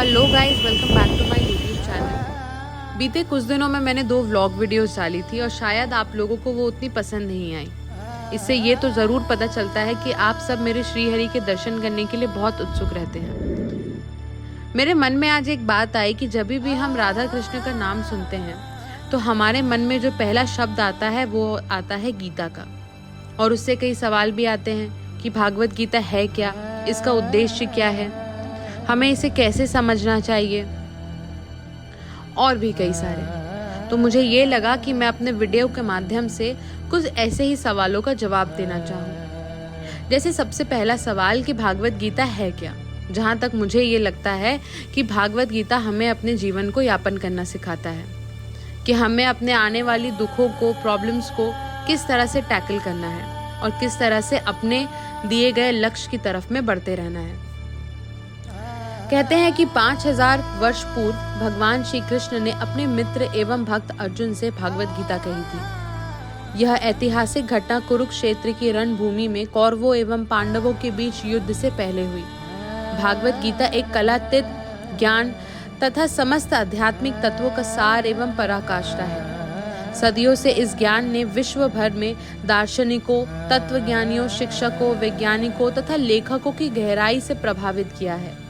Hello guys, welcome back to my YouTube channel. बीते कुछ दिनों में मैंने 2 व्लॉग वीडियोस डाली थी और शायद आप लोगों को वो उतनी पसंद नहीं आई। इससे ये तो ज़रूर पता चलता है कि आप सब मेरे श्रीहरि के दर्शन करने के लिए बहुत उत्सुक रहते हैं। मेरे मन में आज एक बात आई कि जब भी हम राधा कृष्ण का नाम सुनते हैं तो हमारे मन में जो पहला शब्द आता है वो आता है गीता का, और उससे कई सवाल भी आते हैं कि भागवत गीता है क्या, इसका उद्देश्य क्या है, हमें इसे कैसे समझना चाहिए, और भी कई सारे। तो मुझे ये लगा कि मैं अपने वीडियो के माध्यम से कुछ ऐसे ही सवालों का जवाब देना चाहूँ। जैसे सबसे पहला सवाल कि भागवत गीता है क्या। जहाँ तक मुझे ये लगता है कि भागवत गीता हमें अपने जीवन को यापन करना सिखाता है, कि हमें अपने आने वाली दुखों को, प्रॉब्लम्स को किस तरह से टैकल करना है और किस तरह से अपने दिए गए लक्ष्य की तरफ में बढ़ते रहना है। कहते हैं कि 5000 वर्ष पूर्व भगवान श्री कृष्ण ने अपने मित्र एवं भक्त अर्जुन से भागवत गीता कही थी। यह ऐतिहासिक घटना कुरुक्षेत्र की रणभूमि में कौरवों एवं पांडवों के बीच युद्ध से पहले हुई। भागवत गीता एक कलातीत ज्ञान तथा समस्त आध्यात्मिक तत्वों का सार एवं पराकाष्ठा है। सदियों से इस ज्ञान ने विश्व भर में दार्शनिकों, तत्वज्ञानियों, शिक्षकों, वैज्ञानिकों तथा लेखकों की गहराई से प्रभावित किया है।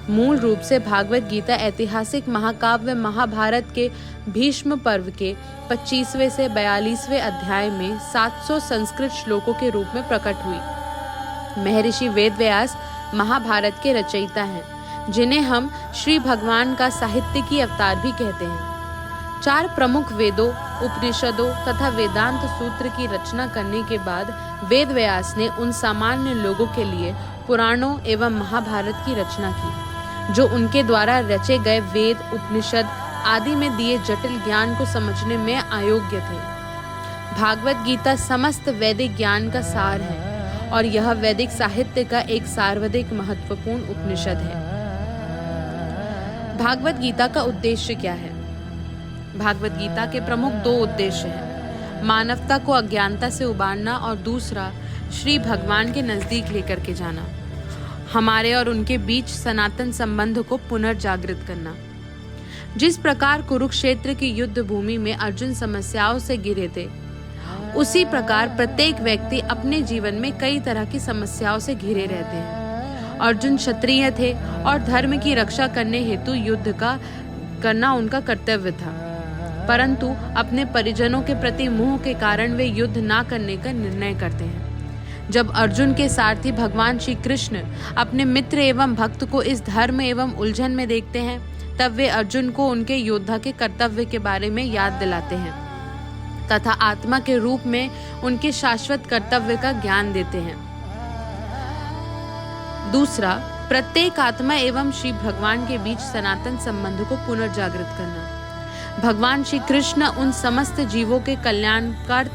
मूल रूप से भागवत गीता ऐतिहासिक महाकाव्य महाभारत के भीष्म पर्व के 25वें से 42वें अध्याय में 700 संस्कृत श्लोकों के रूप में प्रकट हुई। महर्षि वेदव्यास महाभारत के रचयिता हैं, जिन्हें हम श्री भगवान का साहित्य की अवतार भी कहते हैं। 4 प्रमुख वेदों, उपनिषदों तथा वेदांत सूत्र की रचना करने के बाद वेदव्यास ने उन सामान्य लोगों के लिए पुराणों एवं महाभारत की रचना की, जो उनके द्वारा रचे गए वेद, उपनिषद आदि में दिए जटिल ज्ञान को समझने में अयोग्य थे। भागवत गीता समस्त वैदिक ज्ञान का सार है और यह वैदिक साहित्य का एक सर्वाधिक महत्वपूर्ण उपनिषद है। भागवत गीता का उद्देश्य क्या है? भागवत गीता के प्रमुख 2 उद्देश्य हैं। मानवता को अज्ञानता से उबारना और दूसरा श्री भगवान के नजदीक लेकर के जाना, हमारे और उनके बीच सनातन संबंध को पुनर्जागृत करना। जिस प्रकार कुरुक्षेत्र की युद्ध भूमि में अर्जुन समस्याओं से घिरे थे, उसी प्रकार प्रत्येक व्यक्ति अपने जीवन में कई तरह की समस्याओं से घिरे रहते हैं। अर्जुन क्षत्रिय थे और धर्म की रक्षा करने हेतु युद्ध का करना उनका कर्तव्य था, परंतु अपने परिजनों के प्रति मोह के कारण वे युद्ध ना करने का निर्णय करते हैं। जब अर्जुन के सारथी भगवान श्री कृष्ण अपने मित्र एवं भक्त को इस धर्म एवं उलझन में देखते हैं, तब वे अर्जुन को उनके योद्धा के कर्तव्य के बारे में याद दिलाते हैं तथा आत्मा के रूप में उनके शाश्वत कर्तव्य का ज्ञान देते हैं। दूसरा, प्रत्येक आत्मा एवं श्री भगवान के बीच सनातन संबंध को पुनर्जागृत करना। भगवान श्री कृष्ण उन समस्त जीवों के कल्याणकार्थ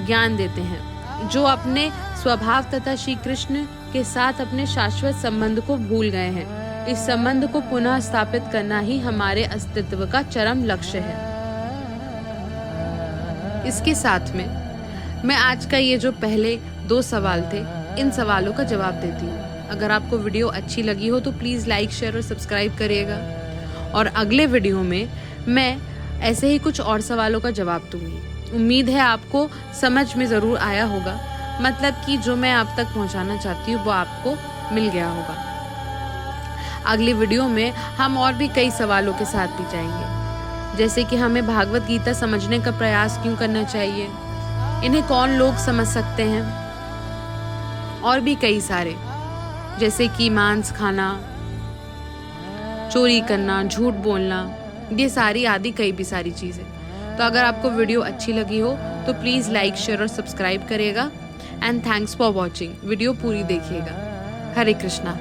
ज्ञान देते हैं जो अपने स्वभाव तथा श्री कृष्ण के साथ अपने शाश्वत संबंध को भूल गए हैं। इस संबंध को पुनः स्थापित करना ही हमारे अस्तित्व का चरम लक्ष्य है। इसके साथ में मैं आज का ये जो पहले 2 सवाल थे, इन सवालों का जवाब देती हूँ। अगर आपको वीडियो अच्छी लगी हो तो प्लीज़ लाइक, शेयर और सब्सक्राइब करिएगा, और अगले वीडियो में मैं ऐसे ही कुछ और सवालों का जवाब दूंगी। उम्मीद है आपको समझ में ज़रूर आया होगा, मतलब कि जो मैं आप तक पहुंचाना चाहती हूँ वो आपको मिल गया होगा। अगली वीडियो में हम और भी कई सवालों के साथ भी जाएंगे, जैसे कि हमें भागवत गीता समझने का प्रयास क्यों करना चाहिए, इन्हें कौन लोग समझ सकते हैं, और भी कई सारे, जैसे कि मांस खाना, चोरी करना, झूठ बोलना, ये सारी आदि कई भी सारी चीज़ें। तो अगर आपको वीडियो अच्छी लगी हो तो प्लीज़ लाइक, शेयर और सब्सक्राइब करिएगा। And thanks for watching. Video पूरी देखिएगा। हरे कृष्णा।